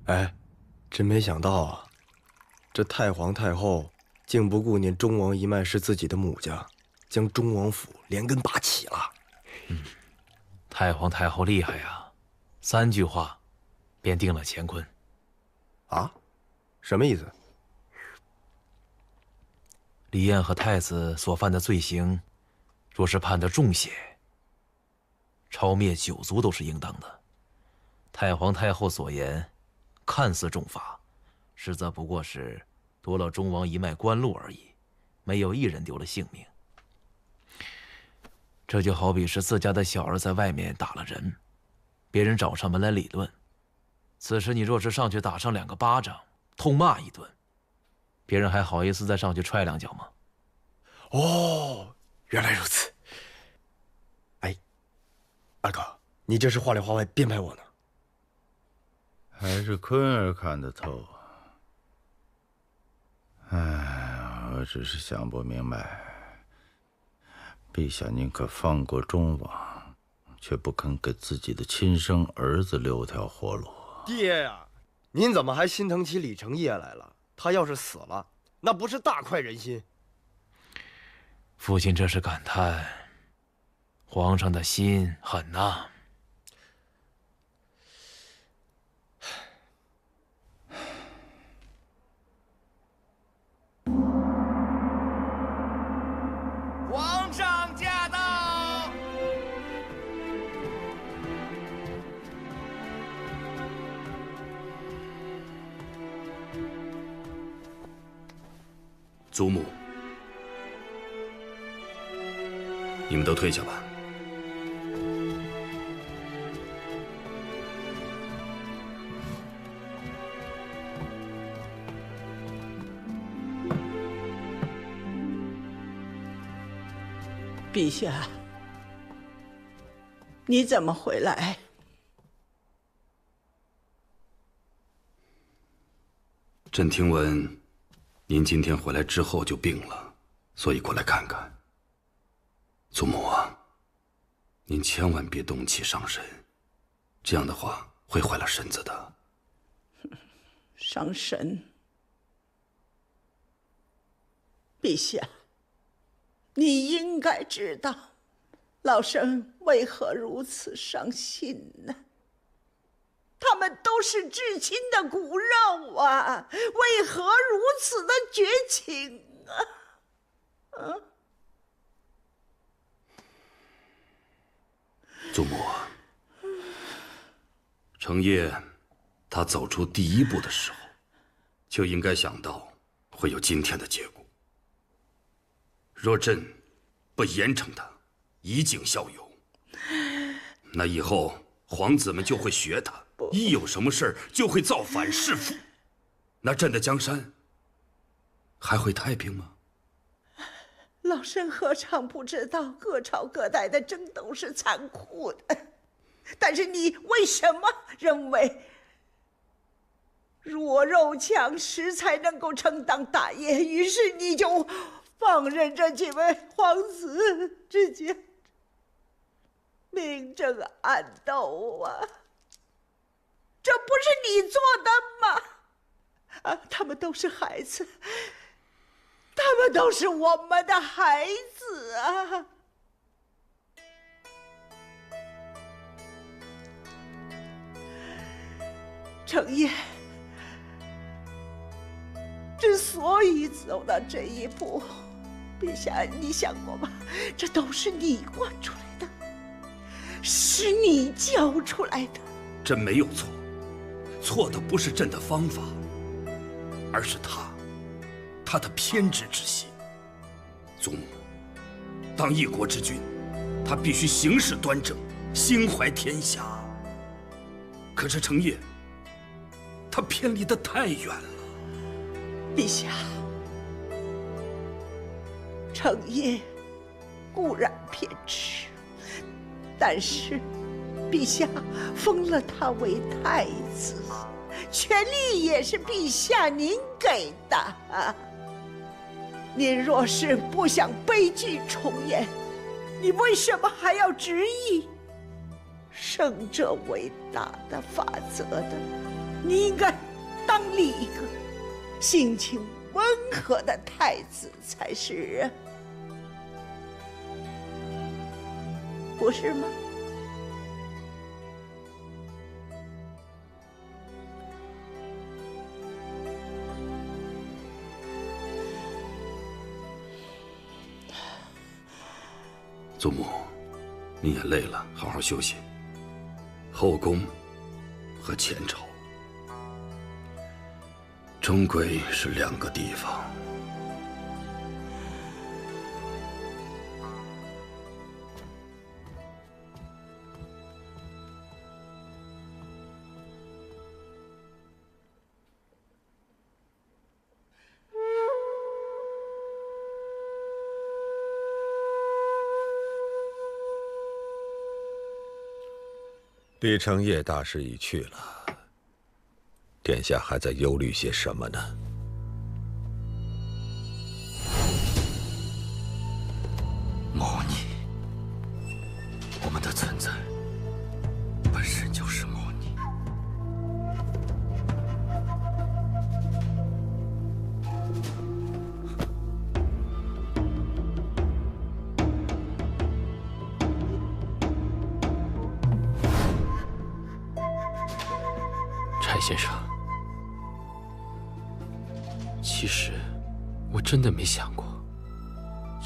哎，真没想到啊，这太皇太后竟不顾念忠王一脉是自己的母家，将忠王府连根拔起了。太皇太后厉害呀，3句话便定了乾坤。啊？什么意思？李彦和太子所犯的罪行，若是判得重些，抄灭9族都是应当的。太皇太后所言，看似重罚，实则不过是夺了忠王一脉官路而已，没有一人丢了性命。这就好比是自家的小儿在外面打了人，别人找上门来理论，此时你若是上去打上2个巴掌，痛骂一顿，别人还好意思再上去踹2脚吗？哦，原来如此。哎，二哥，你这是话里话外编排我呢？还是坤儿看得透。哎，我只是想不明白，陛下宁可放过忠王，却不肯给自己的亲生儿子留条活路。爹呀，您怎么还心疼起李成业来了？他要是死了，那不是大快人心？父亲这是感叹，皇上的心狠呐。皇上驾到！祖母，你们都退下吧。陛下，你怎么回来？朕听闻，您今天回来之后就病了，所以过来看看。祖母啊，您千万别动气伤身，这样的话会坏了身子的。伤神，陛下，你应该知道，老身为何如此伤心呢？他们都是至亲的骨肉啊，为何如此的绝情啊？祖母啊，成业他走出第1步的时候，就应该想到会有今天的结果。若朕不严惩他，以儆效尤，那以后皇子们就会学他，一有什么事儿就会造反弑父，那朕的江山还会太平吗？老身何尝不知道各朝各代的争斗是残酷的，但是你为什么认为弱肉强食才能够承当大业？于是你就放任这几位皇子之间明争暗斗啊？这不是你做的吗？啊，他们都是孩子，他们都是我们的孩子啊！成业之所以走到这一步，陛下，你想过吗？这都是你惯出来的，是你教出来的。朕没有错，错的不是朕的方法，而是他的偏执之心。祖母，当一国之君，他必须行事端正，心怀天下。可是成业，他偏离得太远了。陛下，成业固然偏执，但是陛下封了他为太子，权力也是陛下您给的啊。您若是不想悲剧重演，你为什么还要执意胜者为大的法则呢？你应该当立一个性情温和的太子才是啊，不是吗？祖母，你也累了，好好休息。后宫和前朝终归是两个地方。李承业大势已去了，殿下还在忧虑些什么呢？猫腻，我们的存在本身就是猫腻。柴先生，其实我真的没想过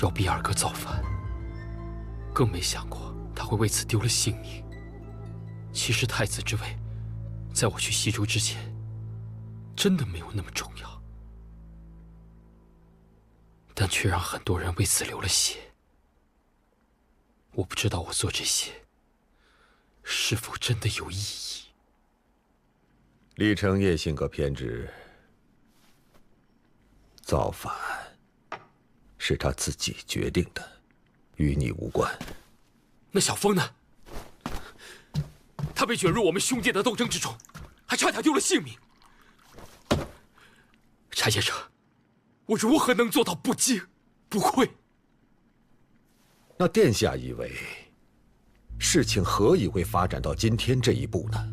要逼二哥造反，更没想过他会为此丢了性命。其实太子之位，在我去西周之前，真的没有那么重要，但却让很多人为此流了血。我不知道我做这些是否真的有意义。李承业性格偏执，造反是他自己决定的，与你无关。那小风呢？他被卷入我们兄弟的斗争之中，还差点丢了性命。柴先生，我如何能做到不惊不愧？那殿下以为，事情何以会发展到今天这一步呢？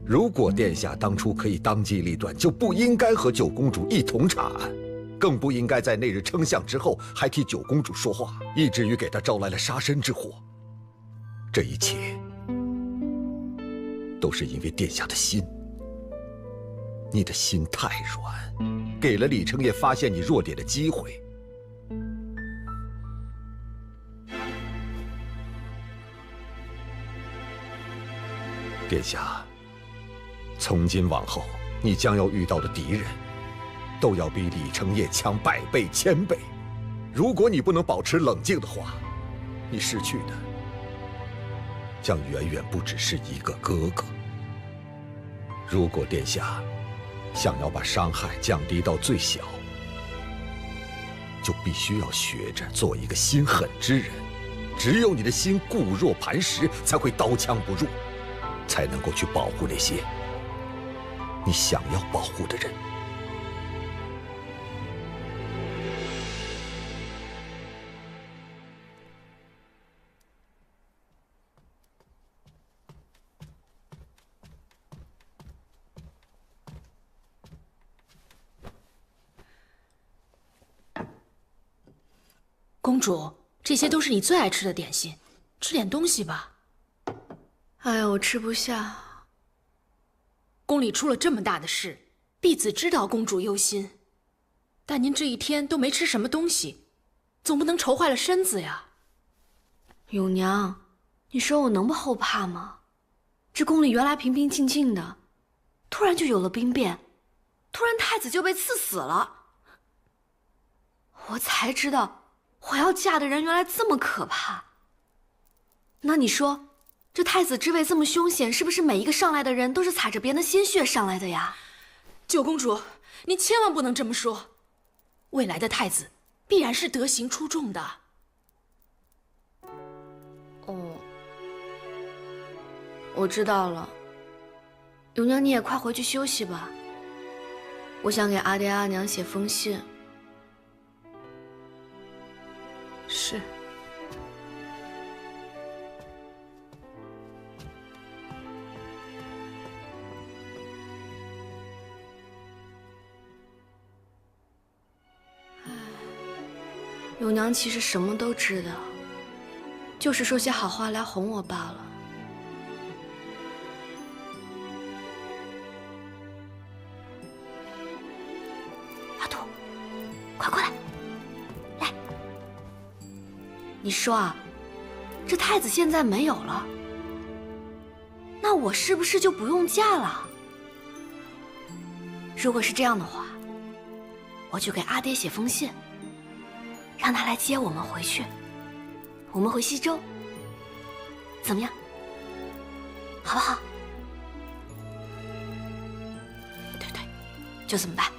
如果殿下当初可以当机立断，就不应该和九公主一同查案，更不应该在那日称相之后还替九公主说话，以至于给她招来了杀身之祸。这一切都是因为殿下的心。你的心太软，给了李承业发现你弱点的机会。殿下，从今往后，你将要遇到的敌人，都要比李承业强100倍、1000倍。如果你不能保持冷静的话，你失去的将远远不只是一个哥哥。如果殿下想要把伤害降低到最小，就必须要学着做一个心狠之人。只有你的心固若磐石，才会刀枪不入，才能够去保护那些你想要保护的人。公主，这些都是你最爱吃的点心，吃点东西吧。哎呀，我吃不下。宫里出了这么大的事，婢子知道公主忧心，但您这一天都没吃什么东西，总不能愁坏了身子呀。永娘，你说我能不后怕吗？这宫里原来平平静静的，突然就有了兵变，突然太子就被赐死了，我才知道我要嫁的人原来这么可怕。那你说，这太子之位这么凶险，是不是每一个上来的人都是踩着别人的鲜血上来的呀？九公主，您千万不能这么说，未来的太子必然是德行出众的。哦，我知道了。永娘，你也快回去休息吧。我想给阿爹阿娘写封信。是。永娘其实什么都知道，就是说些好话来哄我罢了。阿土，快过来！来，你说啊，这太子现在没有了，那我是不是就不用嫁了？如果是这样的话，我就给阿爹写封信，让他来接我们回去。我们回西周，怎么样？好不好？对对，就这么办。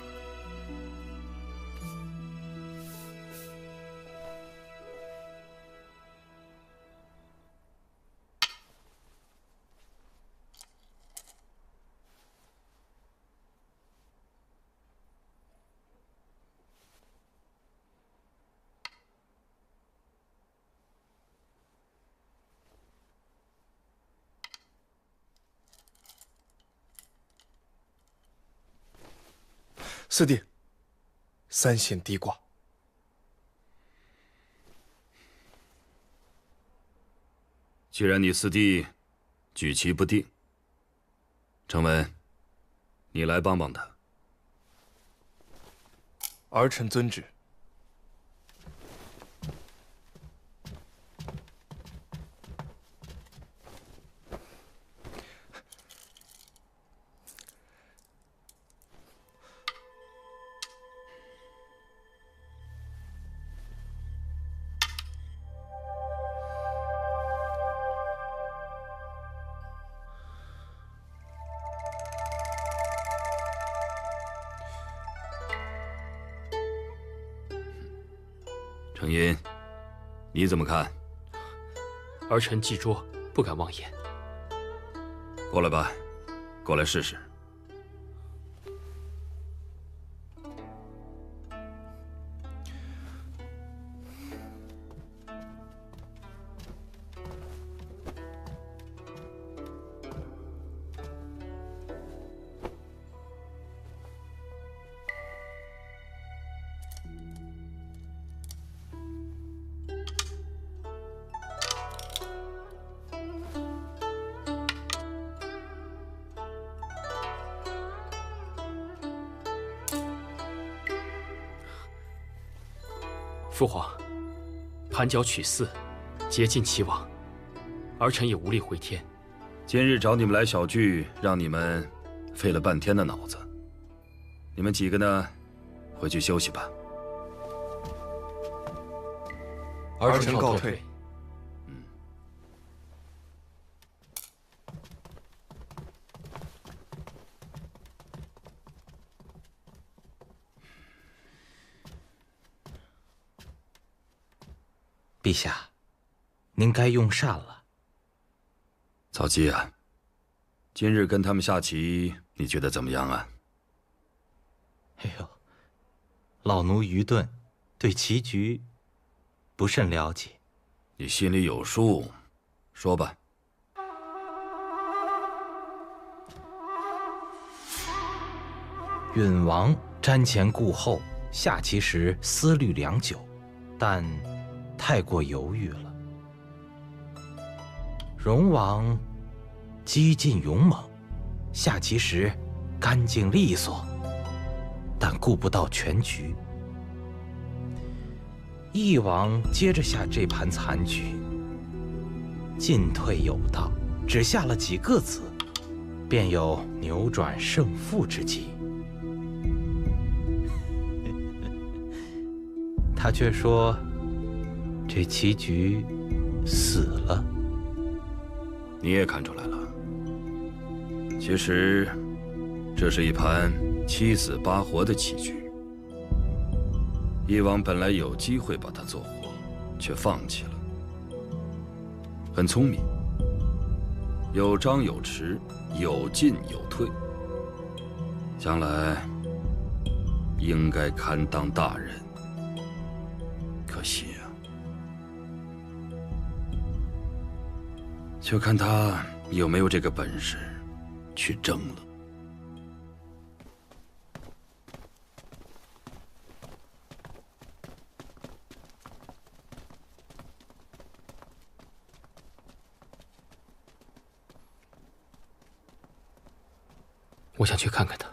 四弟，三线低挂。既然你四弟举棋不定，承文，你来帮帮他。儿臣遵旨。程银，你怎么看？儿臣记拙，不敢妄言。过来吧，过来试试。父皇，盘角取4，竭尽其往，儿臣也无力回天。今日找你们来小聚，让你们费了半天的脑子。你们几个呢，回去休息吧。儿臣告退。陛下，您该用膳了。曹姬啊，今日跟他们下棋，你觉得怎么样啊？哎呦，老奴愚钝，对棋局不甚了解。你心里有数，说吧。允王瞻前顾后，下棋时思虑良久，但太过犹豫了。荣王激进勇猛，下棋时干净利索，但顾不到全局。翼王接着下这盘残局，进退有道，只下了几个子，便有扭转胜负之机。他却说这棋局死了。你也看出来了，其实这是一盘7死8活的棋局。翼王本来有机会把它做活，却放弃了。很聪明，有张有弛，有进有退，将来应该堪当大任。可惜啊，就看他有没有这个本事去争了。我想去看看他。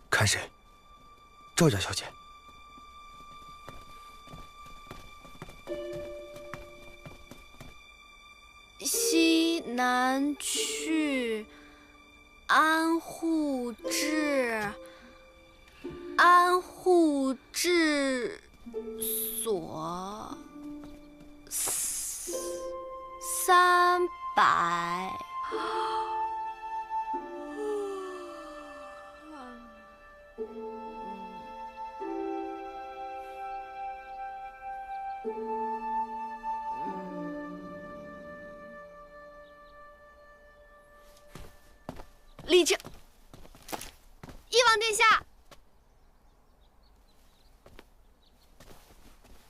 看谁？赵家小姐。西南去，安护治所300。李成，翼王殿下，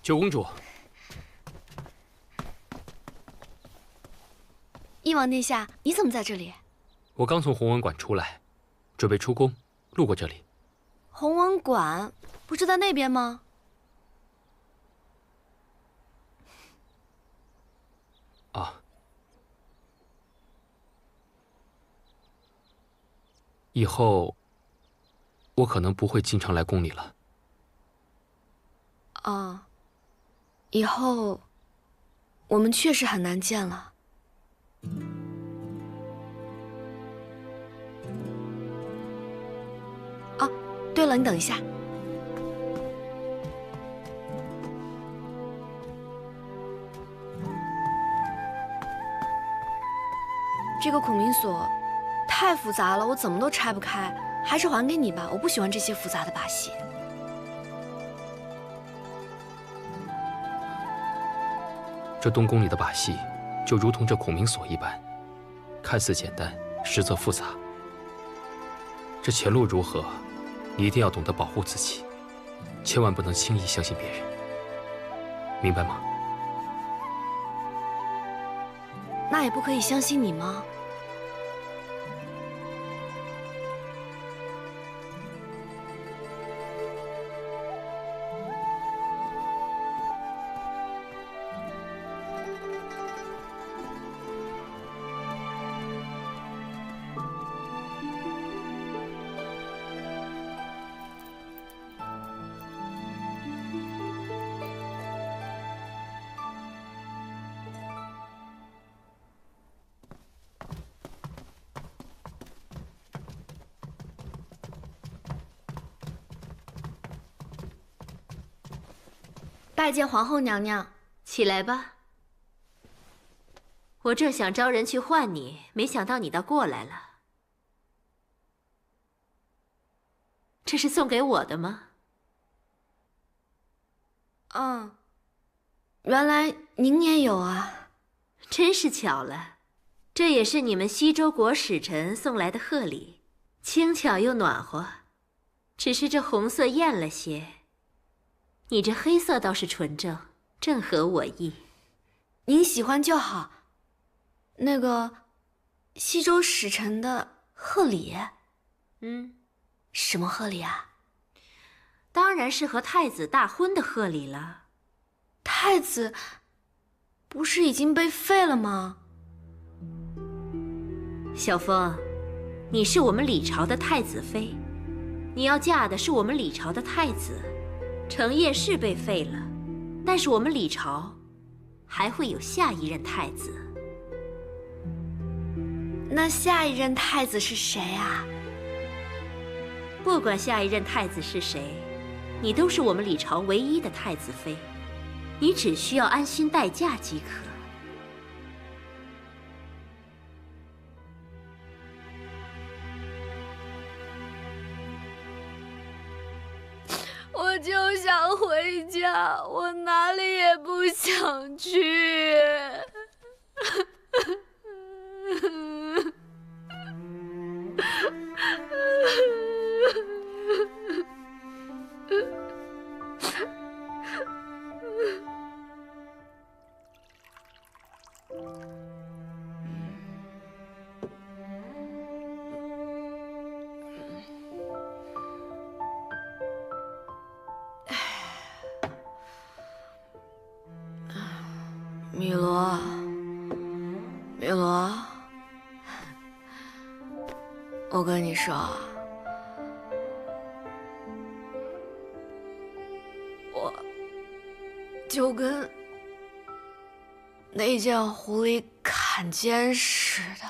九公主。翼王殿下，你怎么在这里？我刚从弘文馆出来，准备出宫，路过这里。弘文馆不是在那边吗？啊。以后，我可能不会经常来宫里了。啊，以后我们确实很难见了。啊，对了，你等一下。这个孔明锁太复杂了，我怎么都拆不开，还是还给你吧。我不喜欢这些复杂的把戏。这东宫里的把戏，就如同这孔明锁一般，看似简单，实则复杂。这前路如何，你一定要懂得保护自己，千万不能轻易相信别人，明白吗？那也不可以相信你吗？拜见皇后娘娘。起来吧。我正想招人去唤你，没想到你倒过来了。这是送给我的吗？嗯，原来您也有啊，真是巧了。这也是你们西周国使臣送来的贺礼，轻巧又暖和。只是这红色艳了些。你这黑色倒是纯正，正合我意。您喜欢就好。那个西周使臣的贺礼，什么贺礼啊？当然是和太子大婚的贺礼了。太子不是已经被废了吗？小风，你是我们李朝的太子妃，你要嫁的是我们李朝的太子。程烨是被废了，但是我们李朝还会有下一任太子。那下一任太子是谁啊？不管下一任太子是谁，你都是我们李朝唯一的太子妃，你只需要安心待嫁即可。我就想回家，我哪里也不想去。米罗，米罗，我跟你说，就跟那件狐狸坎肩似的。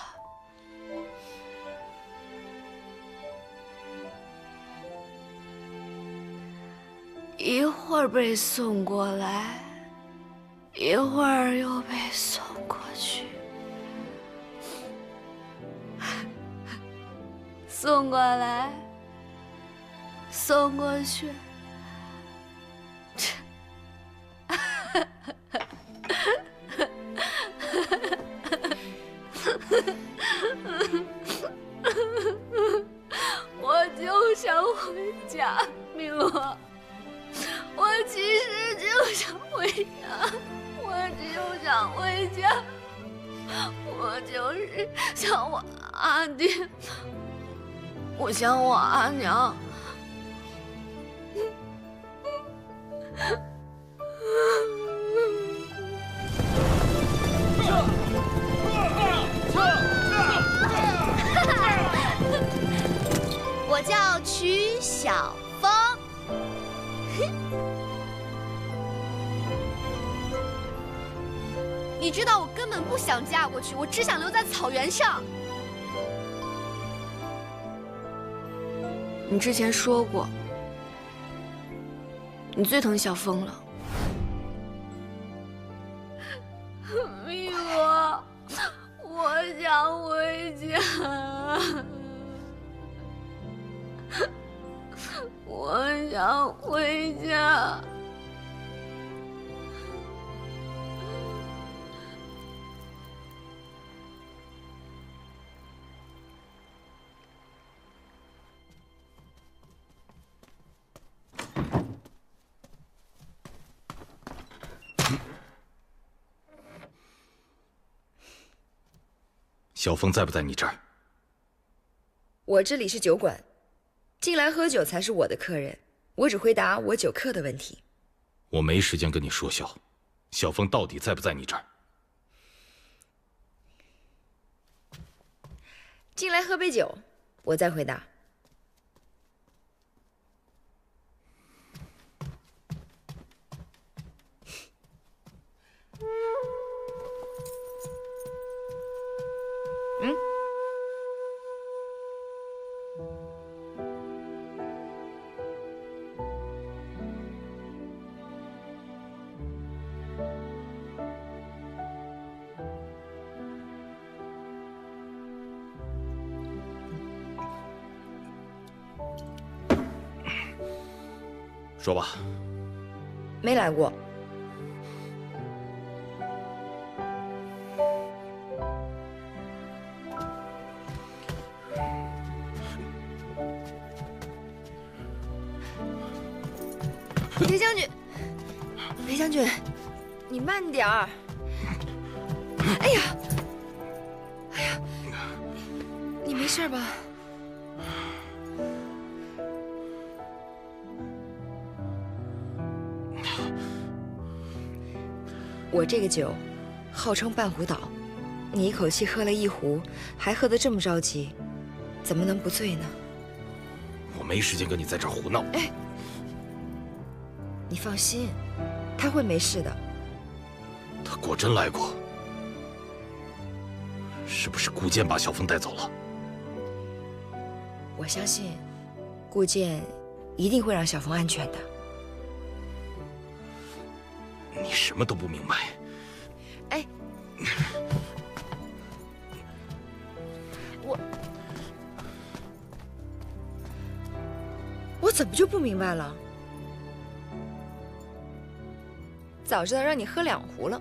一会儿被送过来，一会儿又被送过去，送过来，送过去。我就想回家，米罗。我其实就想回家，我就想回家，我就是想我阿爹，我想我阿娘。我叫曲小峰。你知道我根本不想嫁过去，我只想留在草原上。你之前说过，你最疼小峰了。米罗，我想回家，我想回家。小峰在不在你这儿？我这里是酒馆，进来喝酒才是我的客人，我只回答我酒客的问题。我没时间跟你说笑，小峰到底在不在你这儿？进来喝杯酒，我再回答。说吧。没来过。裴将军，裴将军，你慢点儿。哎呀，哎呀，你没事吧？我这个酒，号称半壶倒，你一口气喝了一壶，还喝得这么着急，怎么能不醉呢？我没时间跟你在这儿胡闹。哎，你放心，他会没事的。他果真来过，是不是顾剑把小峰带走了？我相信，顾剑一定会让小峰安全的。你什么都不明白。哎，我怎么就不明白了？早知道让你喝2壶了。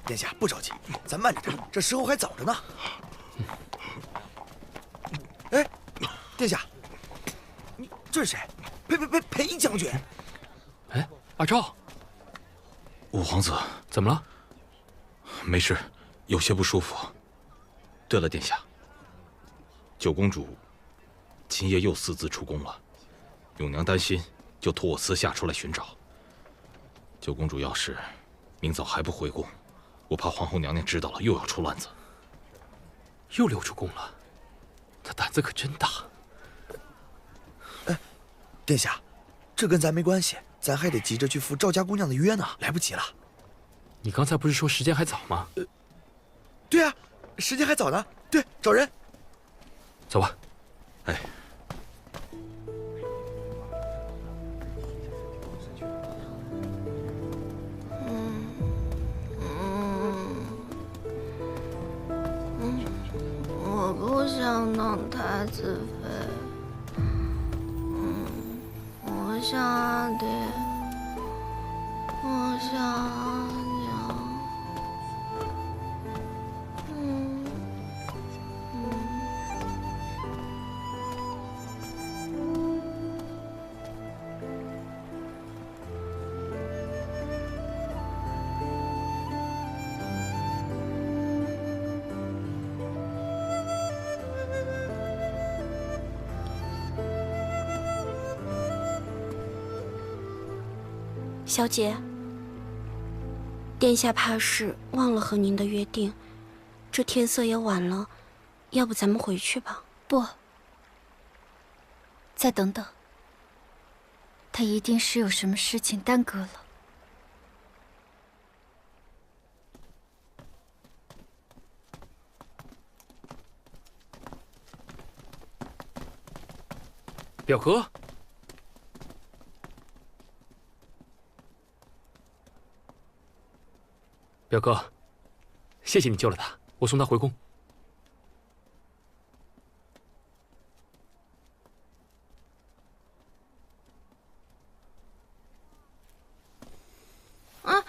殿下不着急，咱慢着点，这时候还早着呢。哎，殿下，你这是谁？裴将军。哎，阿昭，五皇子，怎么了？没事，有些不舒服。对了，殿下，九公主今夜又私自出宫了，永娘担心，就托我私下出来寻找。九公主要是明早还不回宫，我怕皇后娘娘知道了又要出乱子。又溜出宫了，他胆子可真大。哎，殿下，这跟咱没关系，咱还得急着去赴赵家姑娘的约呢，来不及了。你刚才不是说时间还早吗？对啊，时间还早呢。对，找人。走吧。哎。我不想当太子妃。我想阿爹，我想阿娘。小姐，殿下怕是忘了和您的约定，这天色也晚了，要不咱们回去吧？不，再等等，他一定是有什么事情耽搁了。表哥。表哥，谢谢你救了他，我送他回宫。啊！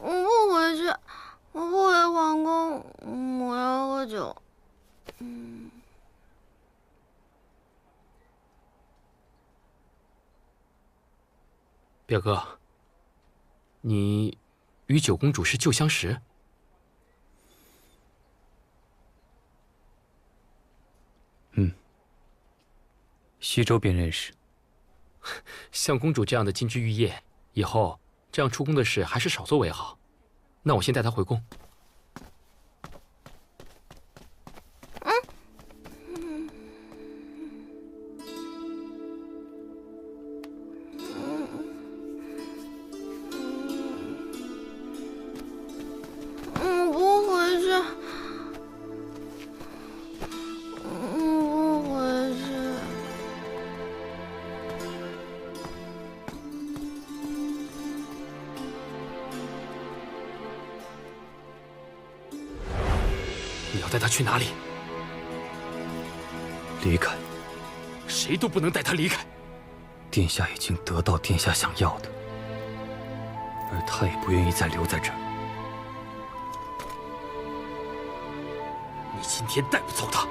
我不回去，我不回皇宫，我要喝酒。表哥，你与九公主是旧相识？西周便认识。像公主这样的金枝玉叶，以后这样出宫的事还是少做为好。那我先带她回宫。我不回去，我不回去。你要带她去哪里？离开。谁都不能带她离开。殿下已经得到殿下想要的，而他也不愿意再留在这儿。你今天带不走她。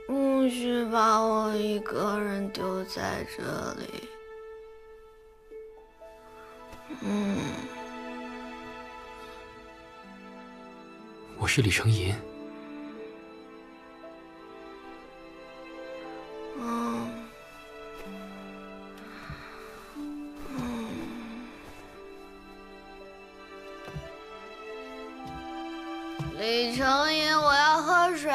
不许把我一个人丢在这里。我是李承吟。李承吟，我要喝水。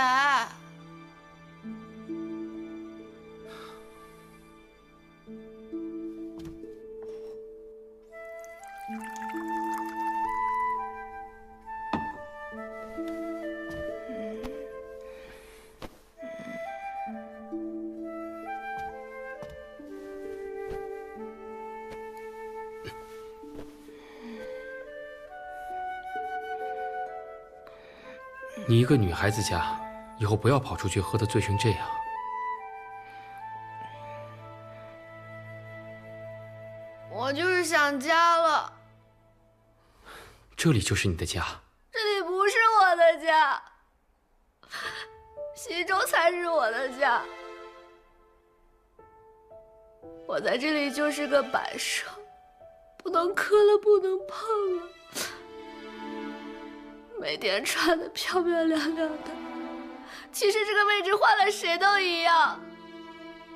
你一个女孩子家，以后不要跑出去喝得醉成这样。我就是想家了。这里就是你的家。这里不是我的家，西周才是我的家。我在这里就是个摆设，不能磕了，不能碰了。每天穿得漂漂亮亮的，其实这个位置换了谁都一样。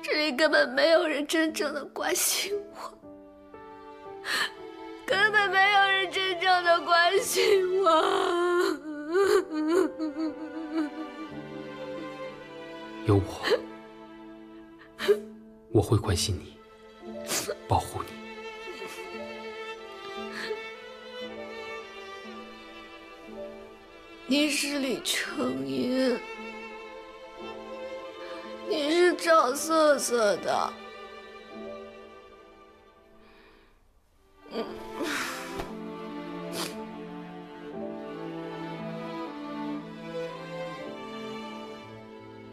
这里根本没有人真正的关心我，根本没有人真正的关心我。有我，我会关心你，保护你。你是李成荫，你是赵瑟瑟的。